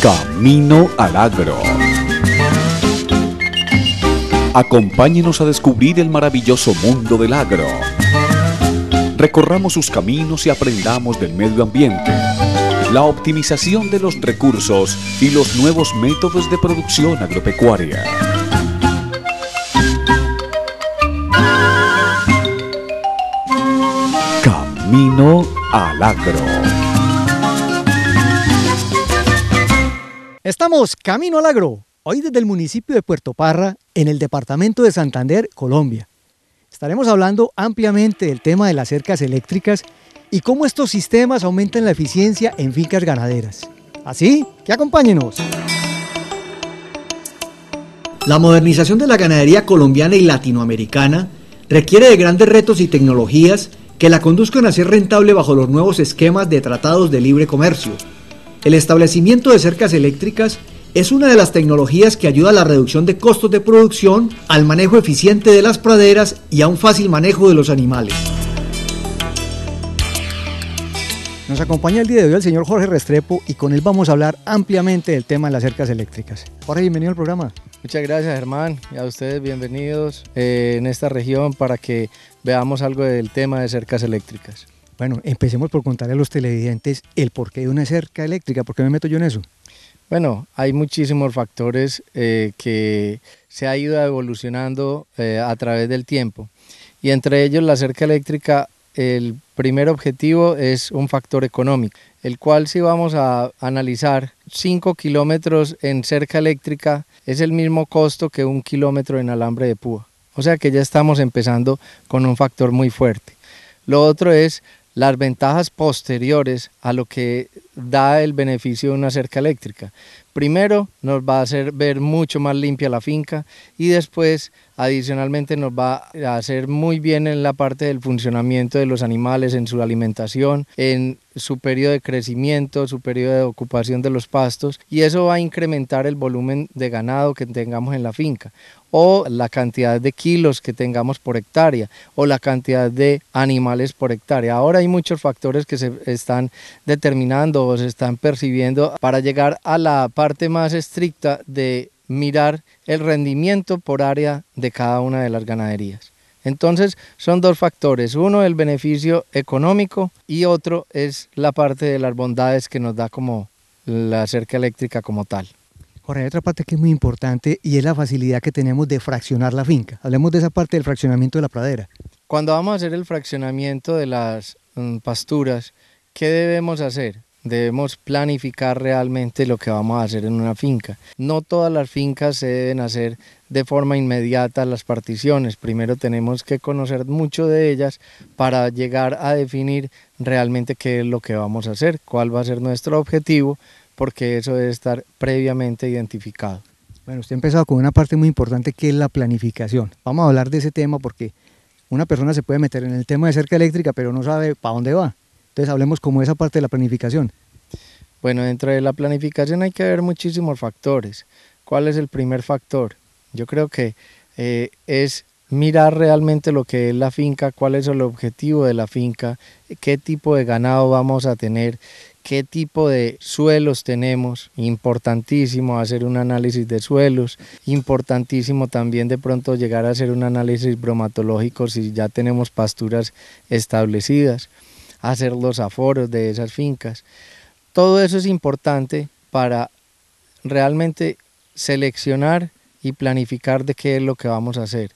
Camino al Agro. Acompáñenos a descubrir el maravilloso mundo del agro. Recorramos sus caminos y aprendamos del medio ambiente, la optimización de los recursos y los nuevos métodos de producción agropecuaria. Camino al Agro. Estamos camino al agro, hoy desde el municipio de Puerto Parra, en el departamento de Santander, Colombia. Estaremos hablando ampliamente del tema de las cercas eléctricas y cómo estos sistemas aumentan la eficiencia en fincas ganaderas. Así que acompáñenos. La modernización de la ganadería colombiana y latinoamericana requiere de grandes retos y tecnologías que la conduzcan a ser rentable bajo los nuevos esquemas de tratados de libre comercio. El establecimiento de cercas eléctricas es una de las tecnologías que ayuda a la reducción de costos de producción, al manejo eficiente de las praderas y a un fácil manejo de los animales. Nos acompaña el día de hoy el señor Jorge Restrepo y con él vamos a hablar ampliamente del tema de las cercas eléctricas. Jorge, bienvenido al programa. Muchas gracias, Germán, y a ustedes bienvenidos en esta región para que veamos algo del tema de cercas eléctricas. Bueno, empecemos por contarle a los televidentes el porqué de una cerca eléctrica. ¿Por qué me meto yo en eso? Bueno, hay muchísimos factores que se ha ido evolucionando a través del tiempo, y entre ellos la cerca eléctrica, el primer objetivo es un factor económico, el cual, si vamos a analizar, 5 kilómetros en cerca eléctrica es el mismo costo que 1 kilómetro en alambre de púa, o sea que ya estamos empezando con un factor muy fuerte. Lo otro es las ventajas posteriores a lo que da el beneficio de una cerca eléctrica. Primero, nos va a hacer ver mucho más limpia la finca, y después, adicionalmente, nos va a hacer muy bien en la parte del funcionamiento de los animales, en su alimentación, en su periodo de crecimiento, su periodo de ocupación de los pastos, y eso va a incrementar el volumen de ganado que tengamos en la finca, o la cantidad de kilos que tengamos por hectárea, o la cantidad de animales por hectárea. Ahora hay muchos factores que se están determinando o se están percibiendo para llegar a la parte más estricta de mirar el rendimiento por área de cada una de las ganaderías. Entonces son dos factores, uno el beneficio económico y otro es la parte de las bondades que nos da como la cerca eléctrica como tal. Jorge, hay otra parte que es muy importante y es la facilidad que tenemos de fraccionar la finca. Hablemos de esa parte del fraccionamiento de la pradera. Cuando vamos a hacer el fraccionamiento de las pasturas, ¿qué debemos hacer? Debemos planificar realmente lo que vamos a hacer en una finca. No todas las fincas se deben hacer de forma inmediata las particiones. Primero tenemos que conocer mucho de ellas para llegar a definir realmente qué es lo que vamos a hacer, cuál va a ser nuestro objetivo, porque eso debe estar previamente identificado. Bueno, usted ha empezado con una parte muy importante que es la planificación. Vamos a hablar de ese tema porque una persona se puede meter en el tema de cerca eléctrica pero no sabe para dónde va. Entonces hablemos como de esa parte de la planificación. Bueno, dentro de la planificación hay que ver muchísimos factores. ¿Cuál es el primer factor? Yo creo que es mirar realmente lo que es la finca, cuál es el objetivo de la finca, qué tipo de ganado vamos a tener, qué tipo de suelos tenemos, importantísimo hacer un análisis de suelos, importantísimo también de pronto llegar a hacer un análisis bromatológico si ya tenemos pasturas establecidas, hacer los aforos de esas fincas. Todo eso es importante para realmente seleccionar y planificar de qué es lo que vamos a hacer.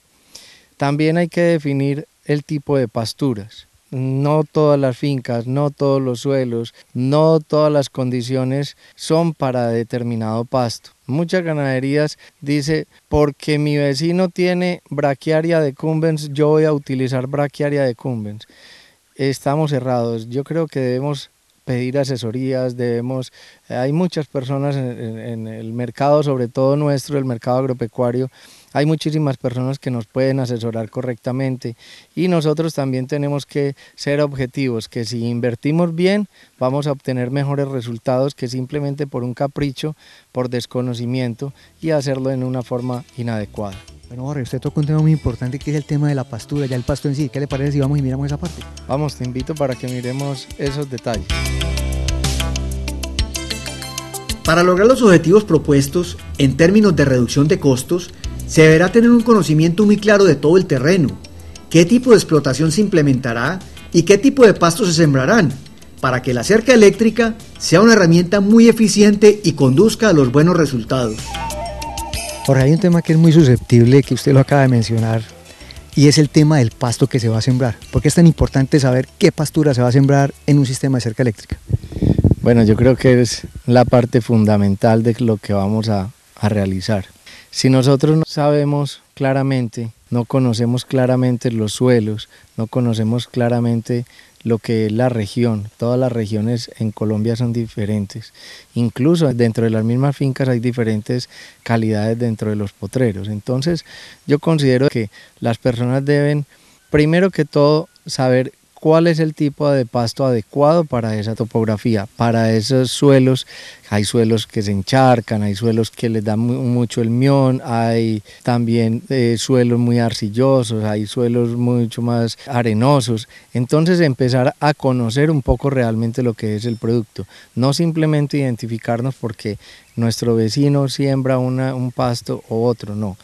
También hay que definir el tipo de pasturas. No todas las fincas, no todos los suelos, no todas las condiciones son para determinado pasto. Muchas ganaderías dicen, porque mi vecino tiene braquiaria decumbens, yo voy a utilizar braquiaria decumbens. Estamos errados. Yo creo que debemos pedir asesorías, hay muchas personas en el mercado, sobre todo nuestro, el mercado agropecuario, hay muchísimas personas que nos pueden asesorar correctamente, y nosotros también tenemos que ser objetivos, que si invertimos bien vamos a obtener mejores resultados que simplemente por un capricho, por desconocimiento y hacerlo en una forma inadecuada. Bueno, Jorge, usted tocó un tema muy importante que es el tema de la pastura, ya el pasto en sí. ¿Qué le parece si vamos y miramos esa parte? Vamos, te invito para que miremos esos detalles. Para lograr los objetivos propuestos, en términos de reducción de costos, se deberá tener un conocimiento muy claro de todo el terreno, qué tipo de explotación se implementará y qué tipo de pastos se sembrarán, para que la cerca eléctrica sea una herramienta muy eficiente y conduzca a los buenos resultados. Ahora hay un tema que es muy susceptible, que usted lo acaba de mencionar, y es el tema del pasto que se va a sembrar. ¿Por qué es tan importante saber qué pastura se va a sembrar en un sistema de cerca eléctrica? Bueno, yo creo que es la parte fundamental de lo que vamos a realizar. Si nosotros no sabemos claramente, no conocemos claramente los suelos, no conocemos claramente lo que es la región, todas las regiones en Colombia son diferentes, incluso dentro de las mismas fincas hay diferentes calidades dentro de los potreros. Entonces yo considero que las personas deben, primero que todo, saber cuál es el tipo de pasto adecuado para esa topografía, para esos suelos. Hay suelos que se encharcan, hay suelos que les da mucho el mión, hay también suelos muy arcillosos, hay suelos mucho más arenosos. Entonces empezar a conocer un poco realmente lo que es el producto, no simplemente identificarnos porque nuestro vecino siembra un pasto o otro, no.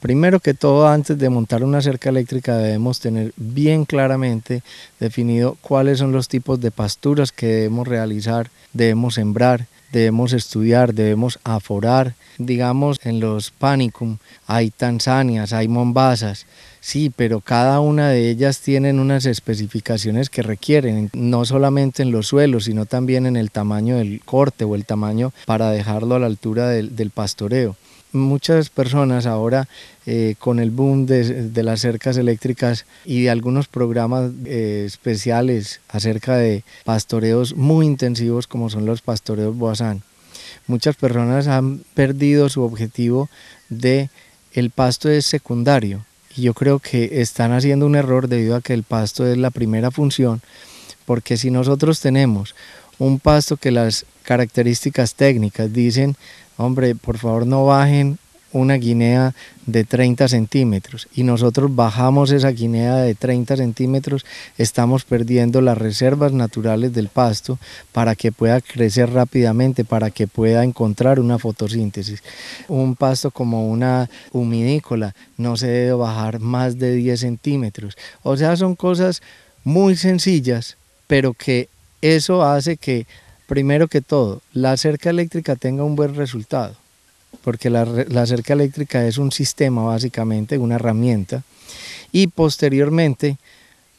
Primero que todo, antes de montar una cerca eléctrica debemos tener bien claramente definido cuáles son los tipos de pasturas que debemos realizar, debemos sembrar, debemos estudiar, debemos aforar. Digamos, en los panicum hay tanzanias, hay mombasas, sí, pero cada una de ellas tienen unas especificaciones que requieren, no solamente en los suelos, sino también en el tamaño del corte o el tamaño para dejarlo a la altura del pastoreo. Muchas personas ahora con el boom de las cercas eléctricas y de algunos programas especiales acerca de pastoreos muy intensivos como son los pastoreos Boazán, muchas personas han perdido su objetivo de el pasto es secundario y yo creo que están haciendo un error debido a que el pasto es la primera función, porque si nosotros tenemos un pasto que las características técnicas dicen, hombre, por favor no bajen una guinea de 30 centímetros y nosotros bajamos esa guinea de 30 centímetros, estamos perdiendo las reservas naturales del pasto para que pueda crecer rápidamente, para que pueda encontrar una fotosíntesis. Un pasto como una humidícola no se debe bajar más de 10 centímetros. O sea, son cosas muy sencillas, pero que eso hace que, primero que todo, la cerca eléctrica tenga un buen resultado, porque la cerca eléctrica es un sistema básicamente, una herramienta, y posteriormente,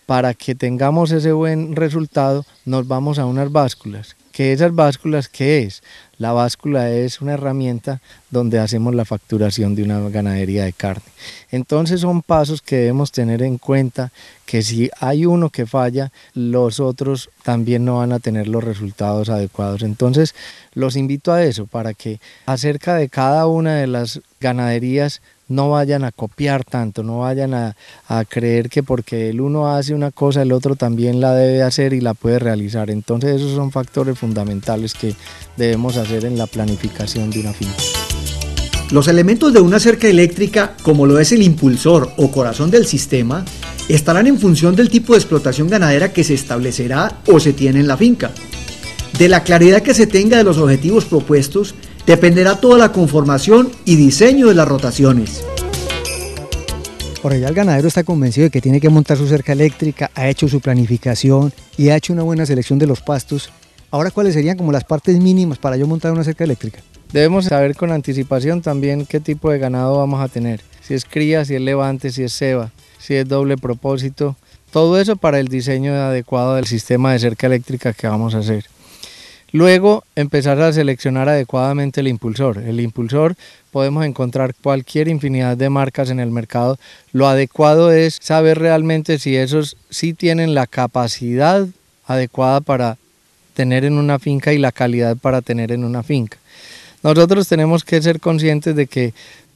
para que tengamos ese buen resultado, nos vamos a unas básculas. ¿Que esas básculas qué es? La báscula es una herramienta donde hacemos la facturación de una ganadería de carne. Entonces son pasos que debemos tener en cuenta, que si hay uno que falla, los otros también no van a tener los resultados adecuados. Entonces los invito a eso, para que acerca de cada una de las ganaderías no vayan a copiar tanto, no vayan a creer que porque el uno hace una cosa, el otro también la debe hacer y la puede realizar. Entonces esos son factores fundamentales que debemos hacer en la planificación de una finca. Los elementos de una cerca eléctrica, como lo es el impulsor o corazón del sistema, estarán en función del tipo de explotación ganadera que se establecerá o se tiene en la finca. De la claridad que se tenga de los objetivos propuestos, dependerá toda la conformación y diseño de las rotaciones. Por allá el ganadero está convencido de que tiene que montar su cerca eléctrica, ha hecho su planificación y ha hecho una buena selección de los pastos. Ahora, ¿cuáles serían como las partes mínimas para yo montar una cerca eléctrica? Debemos saber con anticipación también qué tipo de ganado vamos a tener, si es cría, si es levante, si es ceba, si es doble propósito, todo eso para el diseño adecuado del sistema de cerca eléctrica que vamos a hacer. Luego empezar a seleccionar adecuadamente el impulsor. El impulsor podemos encontrar cualquier infinidad de marcas en el mercado. Lo adecuado es saber realmente si esos sí tienen la capacidad adecuada para tener en una finca y la calidad para tener en una finca. Nosotros tenemos que ser conscientes de que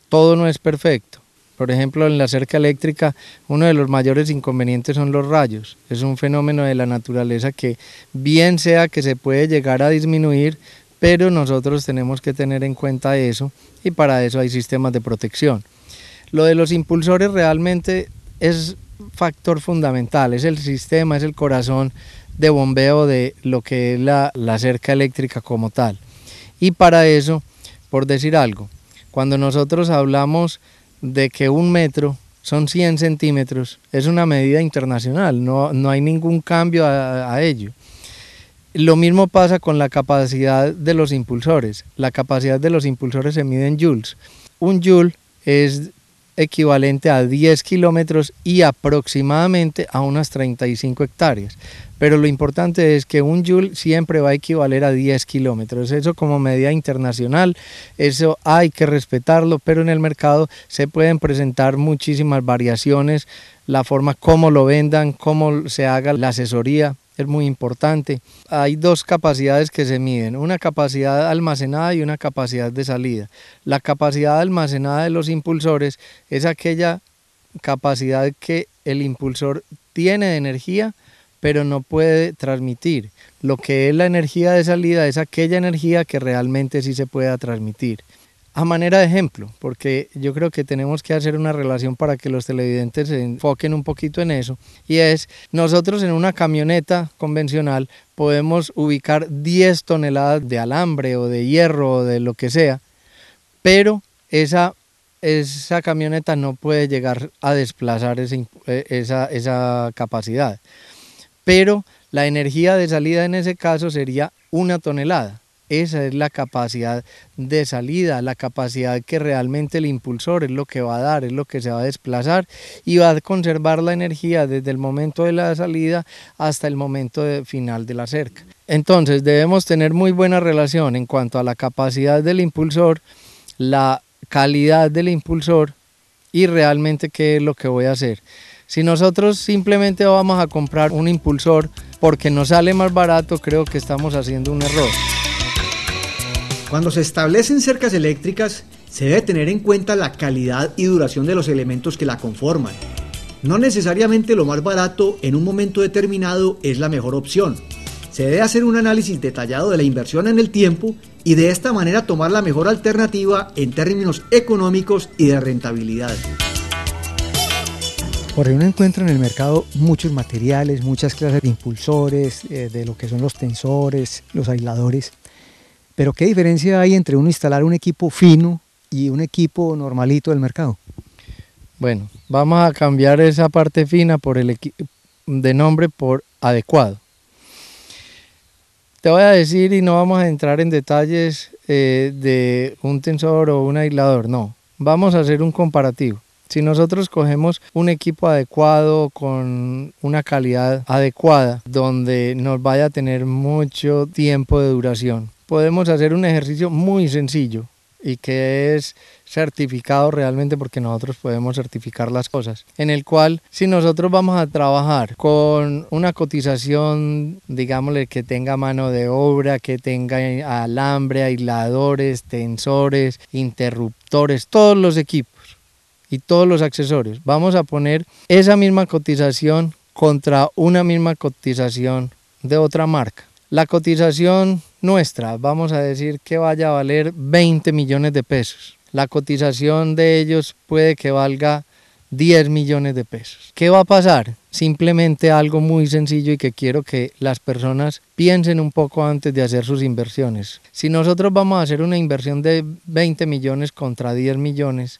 todo no es perfecto. Por ejemplo, en la cerca eléctrica, uno de los mayores inconvenientes son los rayos. Es un fenómeno de la naturaleza que bien sea que se puede llegar a disminuir, pero nosotros tenemos que tener en cuenta eso y para eso hay sistemas de protección. Lo de los impulsores realmente es factor fundamental, es el sistema, es el corazón de bombeo de lo que es la cerca eléctrica como tal. Y para eso, por decir algo, cuando nosotros hablamos de que 1 metro son 100 centímetros, es una medida internacional, no hay ningún cambio a ello. Lo mismo pasa con la capacidad de los impulsores. La capacidad de los impulsores se mide en joules. 1 joule es equivalente a 10 kilómetros y aproximadamente a unas 35 hectáreas. Pero lo importante es que 1 joule siempre va a equivaler a 10 kilómetros. Eso como medida internacional, eso hay que respetarlo, pero en el mercado se pueden presentar muchísimas variaciones, la forma como lo vendan, cómo se haga la asesoría. Es muy importante. Hay 2 capacidades que se miden, una capacidad almacenada y una capacidad de salida. La capacidad almacenada de los impulsores es aquella capacidad que el impulsor tiene de energía, pero no puede transmitir. Lo que es la energía de salida es aquella energía que realmente sí se pueda transmitir. A manera de ejemplo, porque yo creo que tenemos que hacer una relación para que los televidentes se enfoquen un poquito en eso, y es, nosotros en una camioneta convencional podemos ubicar 10 toneladas de alambre o de hierro o de lo que sea, pero esa camioneta no puede llegar a desplazar esa capacidad. Pero la energía de salida en ese caso sería 1 tonelada. Esa es la capacidad de salida, la capacidad que realmente el impulsor es lo que va a dar, es lo que se va a desplazar y va a conservar la energía desde el momento de la salida hasta el momento final de la cerca. Entonces debemos tener muy buena relación en cuanto a la capacidad del impulsor, la calidad del impulsor y realmente qué es lo que voy a hacer. Si nosotros simplemente vamos a comprar un impulsor porque nos sale más barato, creo que estamos haciendo un error. Cuando se establecen cercas eléctricas, se debe tener en cuenta la calidad y duración de los elementos que la conforman. No necesariamente lo más barato en un momento determinado es la mejor opción. Se debe hacer un análisis detallado de la inversión en el tiempo y de esta manera tomar la mejor alternativa en términos económicos y de rentabilidad. Por ahí uno encuentra en el mercado muchos materiales, muchas clases de impulsores, de lo que son los tensores, los aisladores. Pero ¿qué diferencia hay entre uno instalar un equipo fino y un equipo normalito del mercado? Bueno, vamos a cambiar esa parte fina por de nombre por adecuado. Te voy a decir, y no vamos a entrar en detalles de un tensor o un aislador, no. Vamos a hacer un comparativo. Si nosotros cogemos un equipo adecuado con una calidad adecuada, donde nos vaya a tener mucho tiempo de duración, podemos hacer un ejercicio muy sencillo y que es certificado realmente porque nosotros podemos certificar las cosas, en el cual si nosotros vamos a trabajar con una cotización, digámosle que tenga mano de obra, que tenga alambre, aisladores, tensores, interruptores, todos los equipos y todos los accesorios, vamos a poner esa misma cotización contra una misma cotización de otra marca. La cotización nuestra, vamos a decir que vaya a valer 20 millones de pesos. La cotización de ellos puede que valga 10 millones de pesos. ¿Qué va a pasar? Simplemente algo muy sencillo y que quiero que las personas piensen un poco antes de hacer sus inversiones. Si nosotros vamos a hacer una inversión de 20 millones contra 10 millones,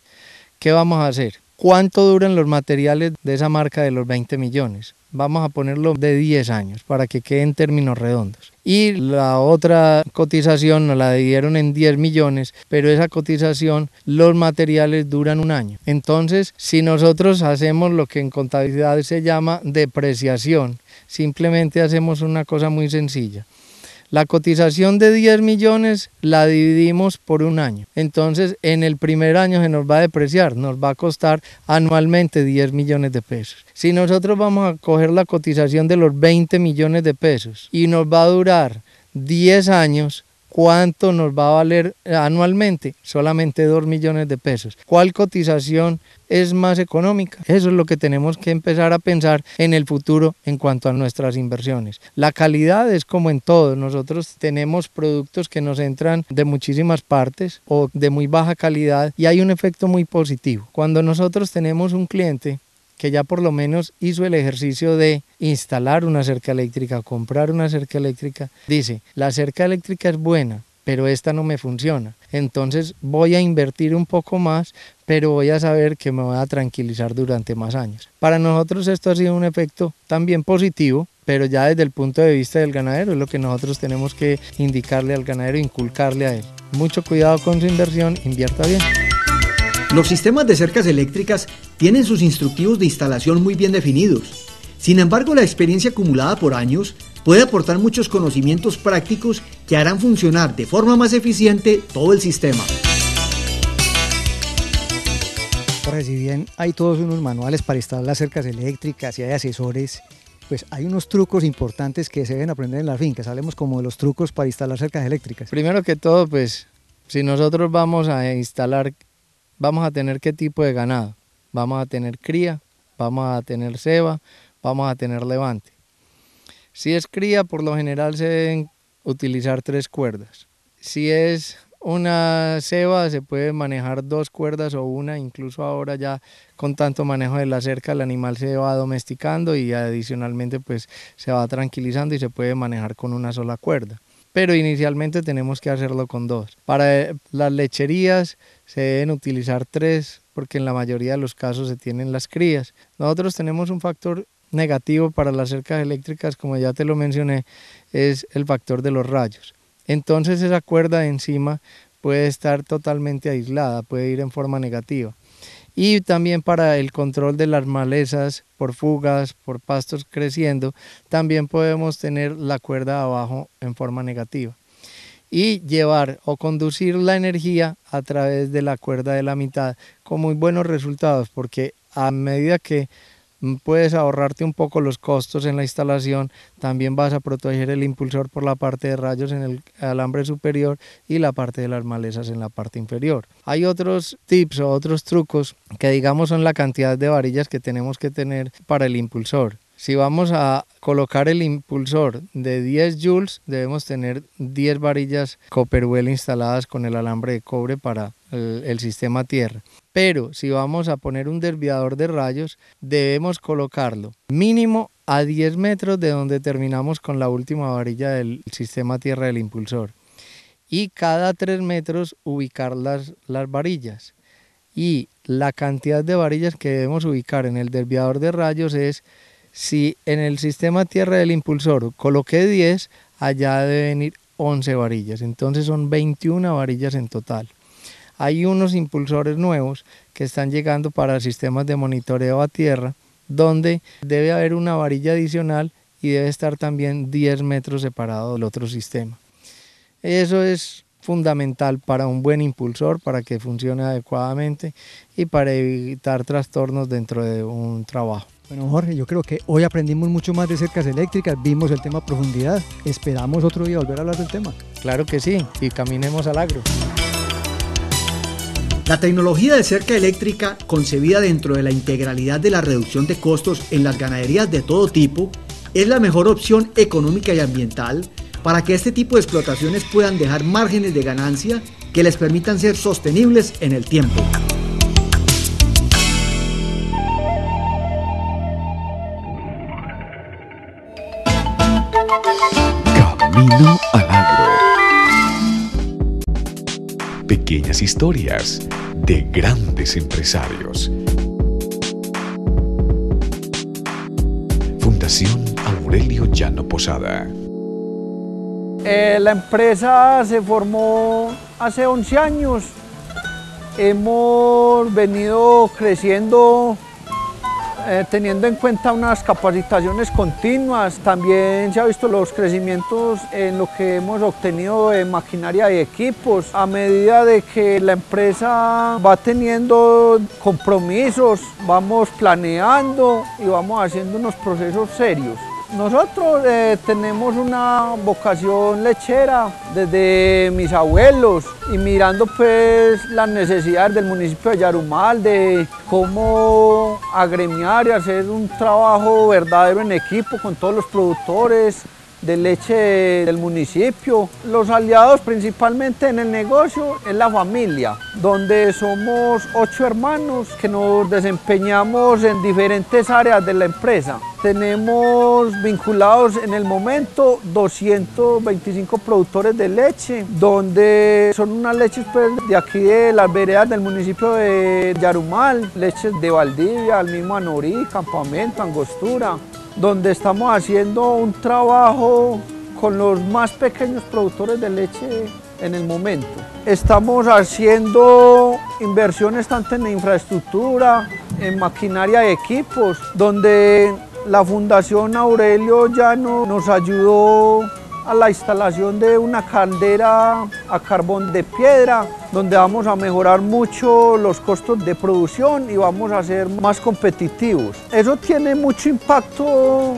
¿qué vamos a hacer? ¿Cuánto duran los materiales de esa marca de los 20 millones? Vamos a ponerlo de 10 años para que quede en términos redondos. Y la otra cotización nos la dieron en 10 millones, pero esa cotización, los materiales duran 1 año. Entonces, si nosotros hacemos lo que en contabilidad se llama depreciación, simplemente hacemos una cosa muy sencilla. La cotización de 10 millones la dividimos por 1 año. Entonces, en el primer año se nos va a depreciar, nos va a costar anualmente 10 millones de pesos. Si nosotros vamos a coger la cotización de los 20 millones de pesos y nos va a durar 10 años, ¿cuánto nos va a valer anualmente? Solamente 2 millones de pesos. ¿Cuál cotización es más económica? Eso es lo que tenemos que empezar a pensar en el futuro en cuanto a nuestras inversiones. La calidad es como en todo. Nosotros tenemos productos que nos entran de muchísimas partes o de muy baja calidad y hay un efecto muy positivo. Cuando nosotros tenemos un cliente que ya por lo menos hizo el ejercicio de instalar una cerca eléctrica, comprar una cerca eléctrica, dice, la cerca eléctrica es buena, pero esta no me funciona. Entonces voy a invertir un poco más, pero voy a saber que me voy a tranquilizar durante más años. Para nosotros esto ha sido un efecto también positivo, pero ya desde el punto de vista del ganadero es lo que nosotros tenemos que indicarle al ganadero, inculcarle a él. Mucho cuidado con su inversión, invierta bien. Los sistemas de cercas eléctricas tienen sus instructivos de instalación muy bien definidos. Sin embargo, la experiencia acumulada por años puede aportar muchos conocimientos prácticos que harán funcionar de forma más eficiente todo el sistema. Ahora, si bien hay todos unos manuales para instalar las cercas eléctricas y hay asesores, pues hay unos trucos importantes que se deben aprender en las fincas. Hablemos como de los trucos para instalar cercas eléctricas. Primero que todo, pues, si nosotros vamos a instalar, vamos a tener qué tipo de ganado. Vamos a tener cría, vamos a tener ceba, vamos a tener levante. Si es cría, por lo general se deben utilizar 3 cuerdas. Si es una ceba, se puede manejar 2 cuerdas o una, incluso ahora ya con tanto manejo de la cerca el animal se va domesticando y adicionalmente pues se va tranquilizando y se puede manejar con una sola cuerda. Pero inicialmente tenemos que hacerlo con 2. Para las lecherías se deben utilizar 3 porque en la mayoría de los casos se tienen las crías. Nosotros tenemos un factor negativo para las cercas eléctricas, como ya te lo mencioné, es el factor de los rayos. Entonces esa cuerda de encima puede estar totalmente aislada, puede ir en forma negativa. Y también para el control de las malezas por fugas, por pastos creciendo, también podemos tener la cuerda abajo en forma negativa. Y llevar o conducir la energía a través de la cuerda de la mitad con muy buenos resultados, porque a medida que puedes ahorrarte un poco los costos en la instalación, también vas a proteger el impulsor por la parte de rayos en el alambre superior y la parte de las malezas en la parte inferior. Hay otros tips o otros trucos que digamos son la cantidad de varillas que tenemos que tener para el impulsor. Si vamos a colocar el impulsor de 10 joules, debemos tener 10 varillas Copperwell instaladas con el alambre de cobre para el sistema tierra. Pero si vamos a poner un desviador de rayos, debemos colocarlo mínimo a 10 metros de donde terminamos con la última varilla del sistema tierra del impulsor. Y cada 3 metros ubicar las varillas. Y la cantidad de varillas que debemos ubicar en el desviador de rayos es, si en el sistema tierra del impulsor coloqué 10, allá deben ir 11 varillas. Entonces son 21 varillas en total. Hay unos impulsores nuevos que están llegando para sistemas de monitoreo a tierra, donde debe haber una varilla adicional y debe estar también 10 metros separado del otro sistema. Eso es fundamental para un buen impulsor, para que funcione adecuadamente y para evitar trastornos dentro de un trabajo. Bueno, Jorge, yo creo que hoy aprendimos mucho más de cercas eléctricas, vimos el tema a profundidad. Esperamos otro día volver a hablar del tema. Claro que sí, y caminemos al agro. La tecnología de cerca eléctrica, concebida dentro de la integralidad de la reducción de costos en las ganaderías de todo tipo, es la mejor opción económica y ambiental para que este tipo de explotaciones puedan dejar márgenes de ganancia que les permitan ser sostenibles en el tiempo. Camino al agro. Pequeñas historias de grandes empresarios. Fundación Aurelio Llano Posada. La empresa se formó hace 11 años. Hemos venido creciendo teniendo en cuenta unas capacitaciones continuas. También se ha visto los crecimientos en lo que hemos obtenido de maquinaria y equipos. A medida de que la empresa va teniendo compromisos, vamos planeando y vamos haciendo unos procesos serios. Nosotros tenemos una vocación lechera desde mis abuelos y mirando pues las necesidades del municipio de Yarumal, de cómo agremiar y hacer un trabajo verdadero en equipo con todos los productores, de leche del municipio. Los aliados principalmente en el negocio es la familia, donde somos 8 hermanos que nos desempeñamos en diferentes áreas de la empresa. Tenemos vinculados en el momento 225 productores de leche, donde son unas leches pues, de aquí de las veredas del municipio de Yarumal, leches de Valdivia, al mismo Anorí, Campamento, Angostura, donde estamos haciendo un trabajo con los más pequeños productores de leche en el momento. Estamos haciendo inversiones tanto en infraestructura, en maquinaria y equipos, donde la Fundación Aurelio Llano nos ayudó a la instalación de una caldera a carbón de piedra, donde vamos a mejorar mucho los costos de producción y vamos a ser más competitivos. Eso tiene mucho impacto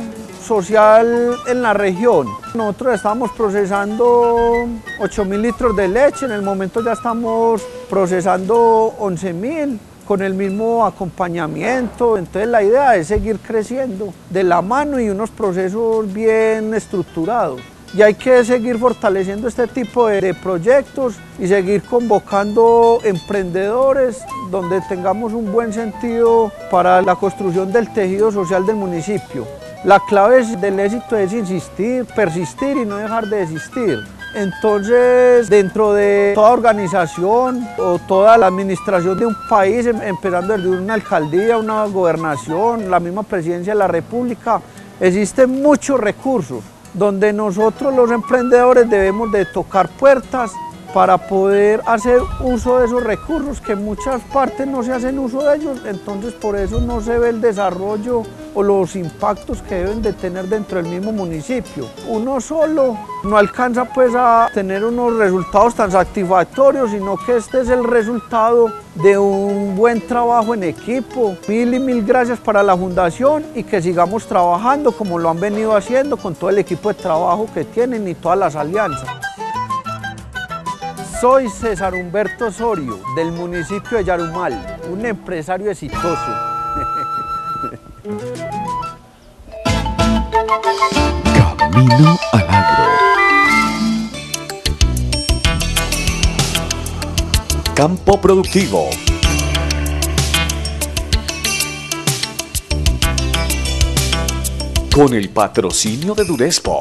social en la región. Nosotros estamos procesando 8.000 litros de leche, en el momento ya estamos procesando 11.000. Con el mismo acompañamiento, entonces la idea es seguir creciendo de la mano y unos procesos bien estructurados. Y hay que seguir fortaleciendo este tipo de proyectos y seguir convocando emprendedores donde tengamos un buen sentido para la construcción del tejido social del municipio. La clave del éxito es insistir, persistir y no dejar de existir. Entonces, dentro de toda organización o toda la administración de un país, empezando desde una alcaldía, una gobernación, la misma presidencia de la República, existen muchos recursos donde nosotros los emprendedores debemos de tocar puertas para poder hacer uso de esos recursos, que en muchas partes no se hacen uso de ellos, entonces por eso no se ve el desarrollo o los impactos que deben de tener dentro del mismo municipio. Uno solo no alcanza pues a tener unos resultados tan satisfactorios, sino que este es el resultado de un buen trabajo en equipo. Mil y mil gracias para la Fundación y que sigamos trabajando como lo han venido haciendo con todo el equipo de trabajo que tienen y todas las alianzas. Soy César Humberto Osorio, del municipio de Yarumal, un empresario exitoso. Camino al Agro. Campo productivo. Con el patrocinio de Durespo.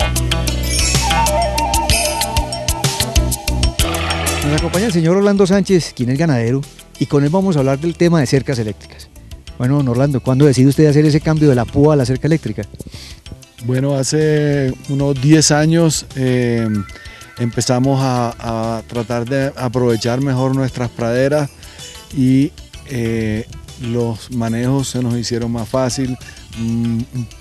Nos acompaña el señor Orlando Sánchez, quien es ganadero, y con él vamos a hablar del tema de cercas eléctricas. Bueno, don Orlando, ¿cuándo decide usted hacer ese cambio de la púa a la cerca eléctrica? Bueno, hace unos 10 años empezamos a tratar de aprovechar mejor nuestras praderas y los manejos se nos hicieron más fácil,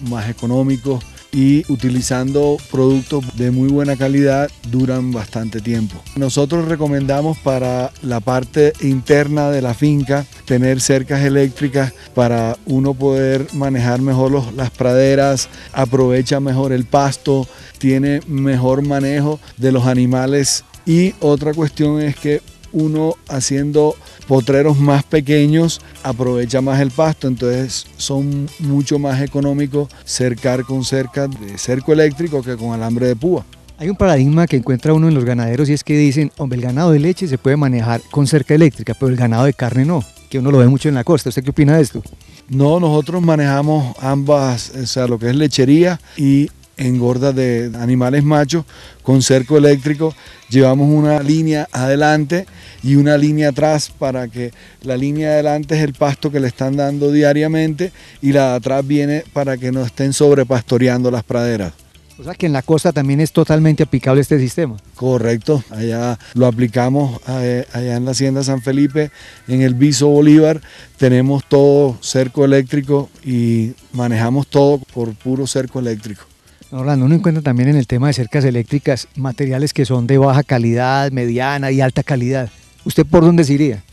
más económicos, y utilizando productos de muy buena calidad duran bastante tiempo. Nosotros recomendamos para la parte interna de la finca tener cercas eléctricas para uno poder manejar mejor las praderas, aprovecha mejor el pasto, tiene mejor manejo de los animales, y otra cuestión es que uno haciendo potreros más pequeños aprovecha más el pasto, entonces son mucho más económicos cercar con cerca de cerco eléctrico que con alambre de púa. Hay un paradigma que encuentra uno en los ganaderos y es que dicen, hombre, el ganado de leche se puede manejar con cerca eléctrica, pero el ganado de carne no, que uno lo ve mucho en la costa. ¿Usted qué opina de esto? No, nosotros manejamos ambas, o sea, lo que es lechería y engorda de animales machos con cerco eléctrico. Llevamos una línea adelante y una línea atrás, para que la línea adelante es el pasto que le están dando diariamente y la de atrás viene para que no estén sobrepastoreando las praderas. O sea que en la costa también es totalmente aplicable este sistema. Correcto, allá lo aplicamos, allá en la Hacienda San Felipe, en el Viso Bolívar, tenemos todo cerco eléctrico y manejamos todo por puro cerco eléctrico. Orlando, uno encuentra también en el tema de cercas eléctricas materiales que son de baja calidad, mediana y alta calidad. ¿Usted por dónde se iría?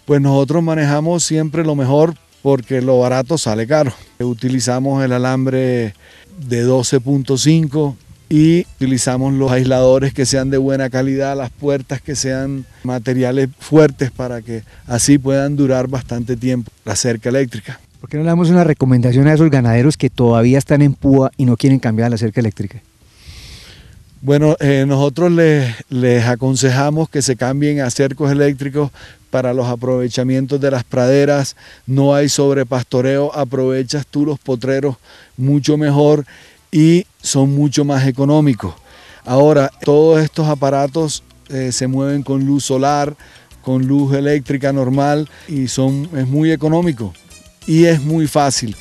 Pues nosotros manejamos siempre lo mejor, porque lo barato sale caro. Utilizamos el alambre de 12.5 y utilizamos los aisladores que sean de buena calidad, las puertas que sean materiales fuertes, para que así puedan durar bastante tiempo la cerca eléctrica. ¿Por qué no le damos una recomendación a esos ganaderos que todavía están en púa y no quieren cambiar a la cerca eléctrica? Bueno, nosotros les aconsejamos que se cambien a cercos eléctricos para los aprovechamientos de las praderas. No hay sobrepastoreo, aprovechas tú los potreros mucho mejor y son mucho más económicos. Ahora, todos estos aparatos se mueven con luz solar, con luz eléctrica normal y es muy económico y es muy fácil.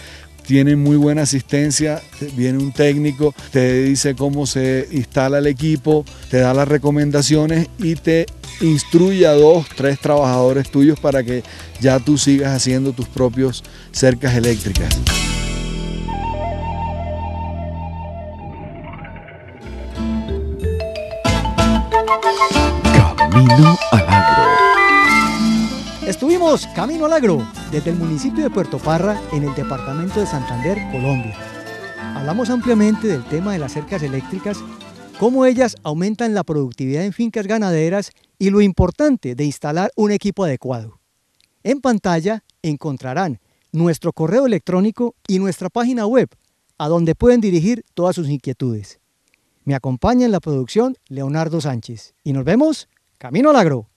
Tienen muy buena asistencia, viene un técnico, te dice cómo se instala el equipo, te da las recomendaciones y te instruye a 2, 3 trabajadores tuyos para que ya tú sigas haciendo tus propios cercas eléctricas. Camino al Agro. Estuvimos Camino al Agro, desde el municipio de Puerto Parra, en el departamento de Santander, Colombia. Hablamos ampliamente del tema de las cercas eléctricas, cómo ellas aumentan la productividad en fincas ganaderas y lo importante de instalar un equipo adecuado. En pantalla encontrarán nuestro correo electrónico y nuestra página web, a donde pueden dirigir todas sus inquietudes. Me acompaña en la producción Leonardo Sánchez y nos vemos Camino al Agro.